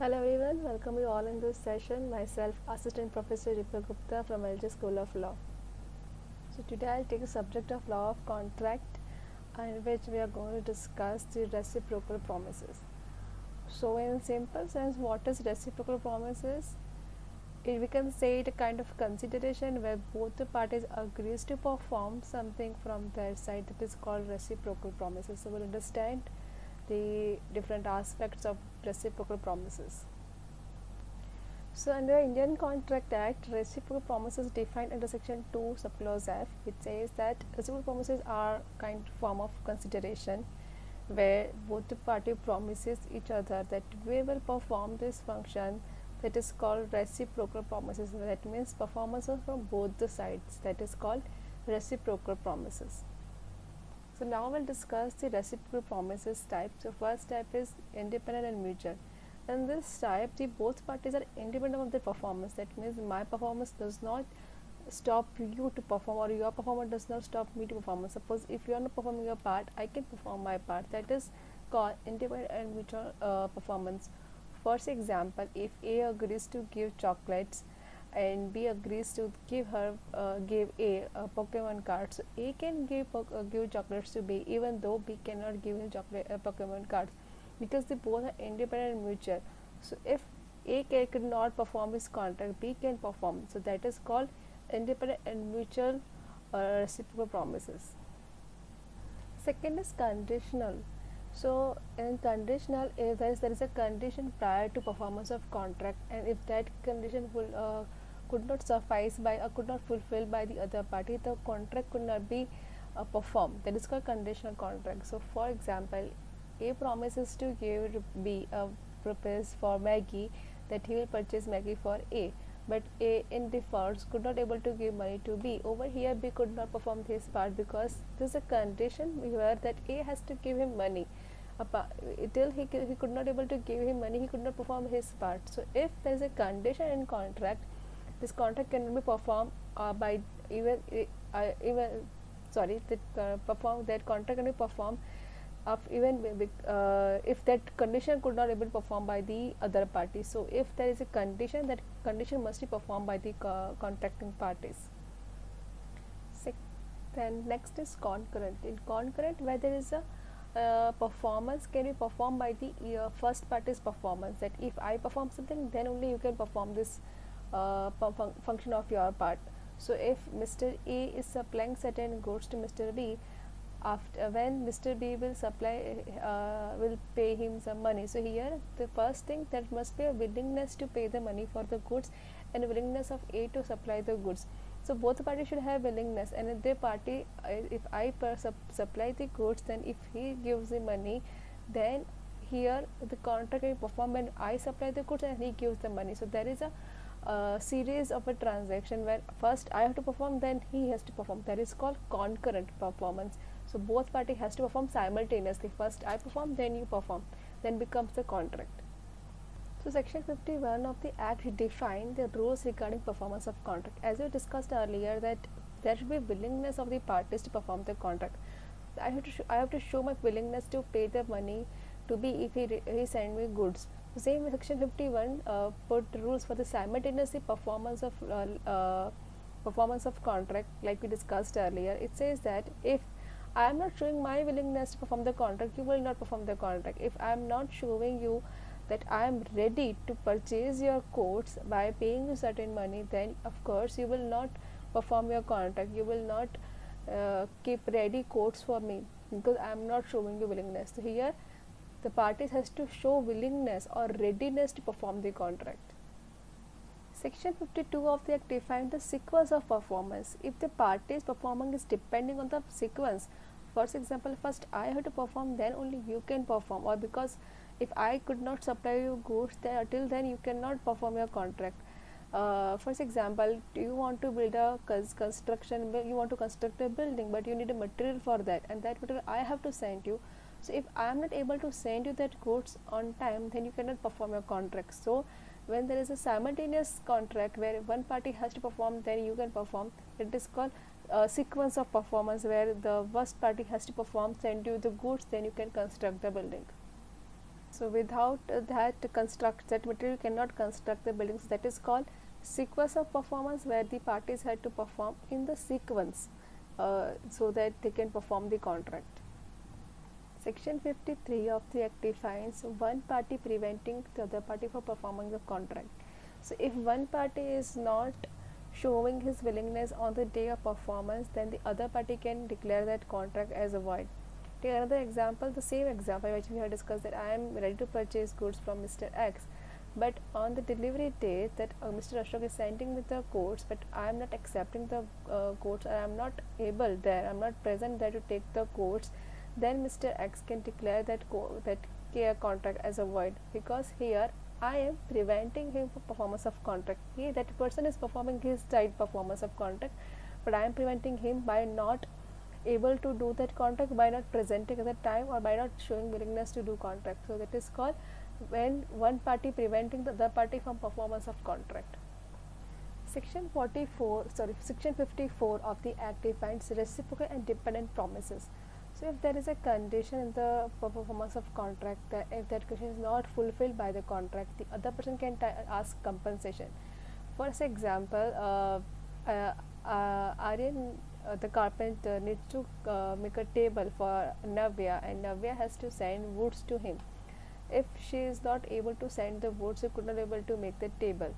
Hello everyone, welcome you all in this session. Myself, Assistant Professor Ripa Gupta from LG School of Law. So today I'll take the subject of law of contract, in which we are going to discuss the reciprocal promises. So in simple sense, what is reciprocal promises? We can say it a kind of consideration where both the parties agrees to perform something from their side, that is called reciprocal promises. So we'll understand the different aspects of reciprocal promises. So under Indian Contract Act, reciprocal promises defined under Section 2, Subclause F, which says that reciprocal promises are kind of form of consideration where both the party promises each other that we will perform this function, that is called reciprocal promises. That means performances from both the sides, that is called reciprocal promises. So now we'll discuss the reciprocal promises types. So first type is independent and mutual. In this type, the both parties are independent of the performance. That means my performance does not stop you to perform, or your performance does not stop me to perform. Suppose if you are not performing your part, I can perform my part. That is called independent and mutual performance. For example, if A agrees to give chocolates and B agrees to give A Pokemon card, so A can give chocolates to B even though B cannot give him Pokemon cards, because they both are independent and mutual. So if A could not perform his contract, B can perform. So that is called independent and mutual reciprocal promises. Second is conditional. So in conditional, if there is a condition prior to performance of contract, and if that condition could not suffice by or could not fulfill by the other party, the contract could not be performed. That is called conditional contract. So for example, A promises to give B a promise for Maggie, that he will purchase Maggie for A, but A in defaults could not able to give money to B. Over here B could not perform his part because there is a condition where that A has to give him money. Till he could not able to give him money, he could not perform his part. So if there is a condition in contract, this contract cannot be performed by even sorry that perform that contract can be performed of even if that condition could not able to perform by the other party. So if there is a condition, that condition must be performed by the contracting parties. Then next is concurrent. In concurrent, where there is a performance can be performed by the first party's performance, that if I perform something, then only you can perform this function of your part. So if Mr. A is supplying certain goods to Mr. B, after when Mr. B will will pay him some money. So here the first thing, that must be a willingness to pay the money for the goods and willingness of A to supply the goods. So both parties should have willingness, and if the party, if I supply the goods, then if he gives the money, then here the contract will perform when I supply the goods and he gives the money. So there is a series of a transaction where first I have to perform, then he has to perform. That is called concurrent performance. So both party has to perform simultaneously. First I perform, then you perform, then becomes the contract. So section 51 of the act define the rules regarding performance of contract. As we discussed earlier, that there should be willingness of the parties to perform the contract. I have to show my willingness to pay the money to be if he send me goods. Same with section 51 put rules for the simultaneously performance of contract, like we discussed earlier. It says that if I am not showing my willingness to perform the contract, you will not perform the contract. If I am not showing you that I am ready to purchase your coats by paying you certain money, then of course you will not perform your contract. You will not keep ready coats for me because I am not showing you willingness. So here the parties has to show willingness or readiness to perform the contract. Section 52 of the act defines the sequence of performance. If the party's performance is depending on the sequence, for example, first I have to perform, then only you can perform, or because if I could not supply you goods, then till then you cannot perform your contract. For example, you want to build a construction, you want to construct a building, but you need a material for that, and that material I have to send you. So if I am not able to send you that goods on time, then you cannot perform your contract. So when there is a simultaneous contract where one party has to perform, then you can perform. It is called a sequence of performance, where the first party has to perform, send you the goods, then you can construct the building. So without that material cannot construct the buildings. That is called sequence of performance, where the parties had to perform in the sequence so that they can perform the contract. Section 53 of the Act defines one party preventing the other party from performing the contract. So if one party is not showing his willingness on the day of performance, then the other party can declare that contract as a void. Take another example, the same example which we have discussed, that I am ready to purchase goods from Mr. X, but on the delivery date that Mr. Ashok is sending me the codes, but I am not accepting the codes, or I am not able there, I am not present there to take the codes, then Mr. X can declare that contract as a void, because here I am preventing him from performance of contract. That person is performing his right performance of contract, but I am preventing him by not able to do that contract, by not presenting at the time, or by not showing willingness to do contract. So that is called when one party preventing the other party from performance of contract. Section 54 of the Act defines reciprocal and dependent promises. So if there is a condition in the performance of contract, that if that condition is not fulfilled by the contract, the other person can ask compensation. For example, Aryan, the carpenter, needs to make a table for Navya, and Navya has to send woods to him. If she is not able to send the woods, she could not able to make the table.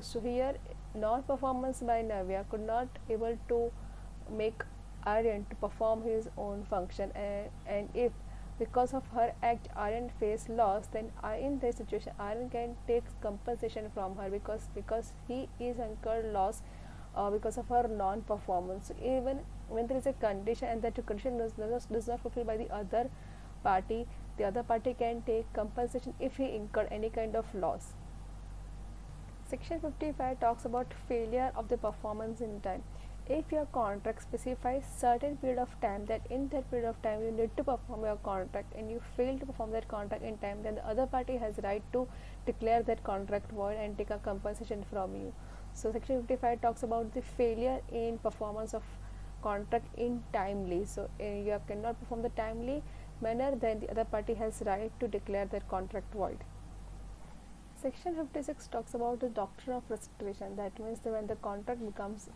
So here, non-performance by Navya could not able to make Aryan to perform his own function, and if because of her act Aryan face loss, then in this situation Aryan can take compensation from her, because he is incurred loss because of her non-performance. So even when there is a condition and that condition does not fulfilled by the other party, the other party can take compensation if he incurred any kind of loss. Section 55 talks about failure of the performance in time. If your contract specifies certain period of time, that in that period of time you need to perform your contract, and you fail to perform that contract in time, then the other party has right to declare that contract void and take a compensation from you. So section 55 talks about the failure in performance of contract in timely. So you cannot perform the timely manner, then the other party has right to declare that contract void. Section 56 talks about the doctrine of frustration. That means that when the contract becomes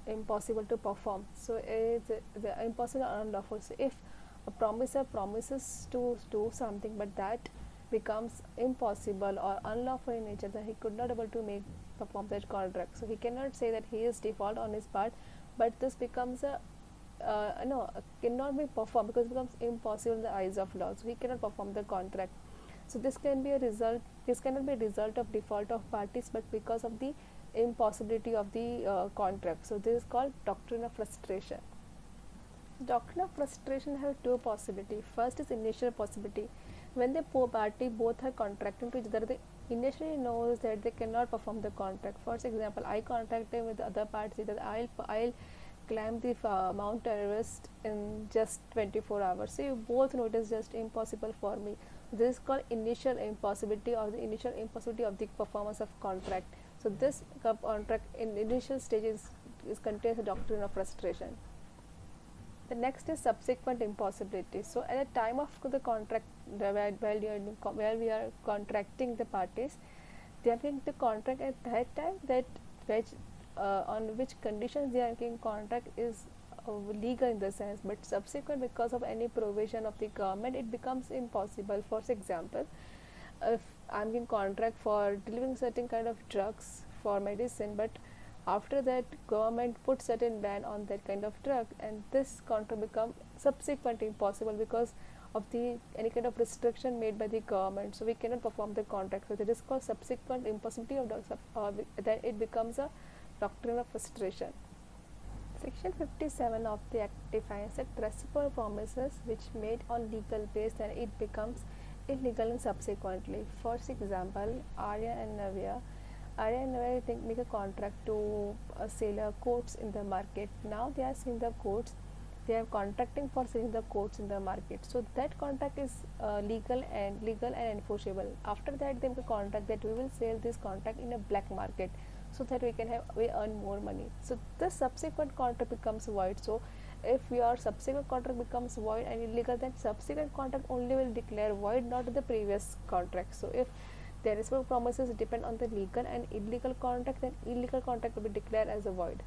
impossible to perform, so it's the impossible or unlawful. So if a promiser promises to do something, but that becomes impossible or unlawful in nature, then he could not able to perform that contract. So he cannot say that he is default on his part, but this becomes cannot be performed because it becomes impossible in the eyes of law. So he cannot perform the contract. So this can be a result. This cannot be a result of default of parties, but because of the impossibility of the contract. So this is called doctrine of frustration. Doctrine of frustration has two possibilities. First is initial possibility. When the party both are contracting to each other, they initially knows that they cannot perform the contract. For example, I contracted with the other party that I'll climb the Mount Everest in just 24 hours. So you both know it is just impossible for me. This is called initial impossibility, or the initial impossibility of the performance of contract. So this contract in initial stages contains the doctrine of frustration. The next is subsequent impossibility. So at the time of the contract, while we are contracting the parties, they are making the contract at that time that on which conditions they are making contract is legal in the sense, but subsequent, because of any provision of the government, it becomes impossible. For example, if I'm in contract for delivering certain kind of drugs for medicine, but after that government put certain ban on that kind of drug, and this contract become subsequent impossible because of the any kind of restriction made by the government. So we cannot perform the contract. So that is called subsequent impossibility of then it becomes a doctrine of frustration. Section 57 of the Act defines that reciprocal promises which made on legal base, then it becomes illegal and subsequently. For example, Arya and Navya make a contract to sell coats in the market. Now they are selling the coats. They are contracting for selling the coats in the market. So that contract is legal and enforceable. After that, they make a contract that we will sell this contract in a black market, so that we earn more money. So the subsequent contract becomes void. So If your subsequent contract becomes void and illegal, then subsequent contract only will declare void, not the previous contract. So if the reciprocal promises depend on the legal and illegal contract, then illegal contract will be declared as a void.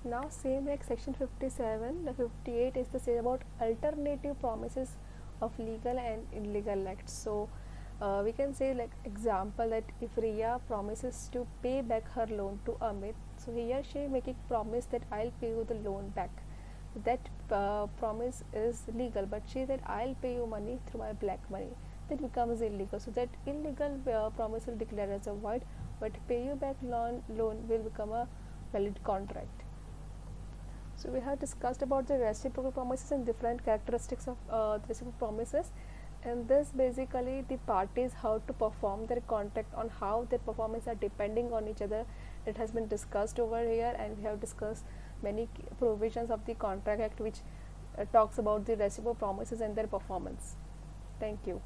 Now same like section 57, the 58 is to say about alternative promises of legal and illegal acts. So we can say like example that if Riya promises to pay back her loan to Amit, so here she making promise that I'll pay you the loan back. That promise is legal, but she said I'll pay you money through my black money. That becomes illegal. So that illegal promise will declare as a void, but pay you back loan will become a valid contract. So we have discussed about the reciprocal promises and different characteristics of the reciprocal promises. And this basically the parties how to perform their contract, on how their performance are depending on each other. It has been discussed over here, and we have discussed many provisions of the Contract Act which talks about the reciprocal promises and their performance. Thank you.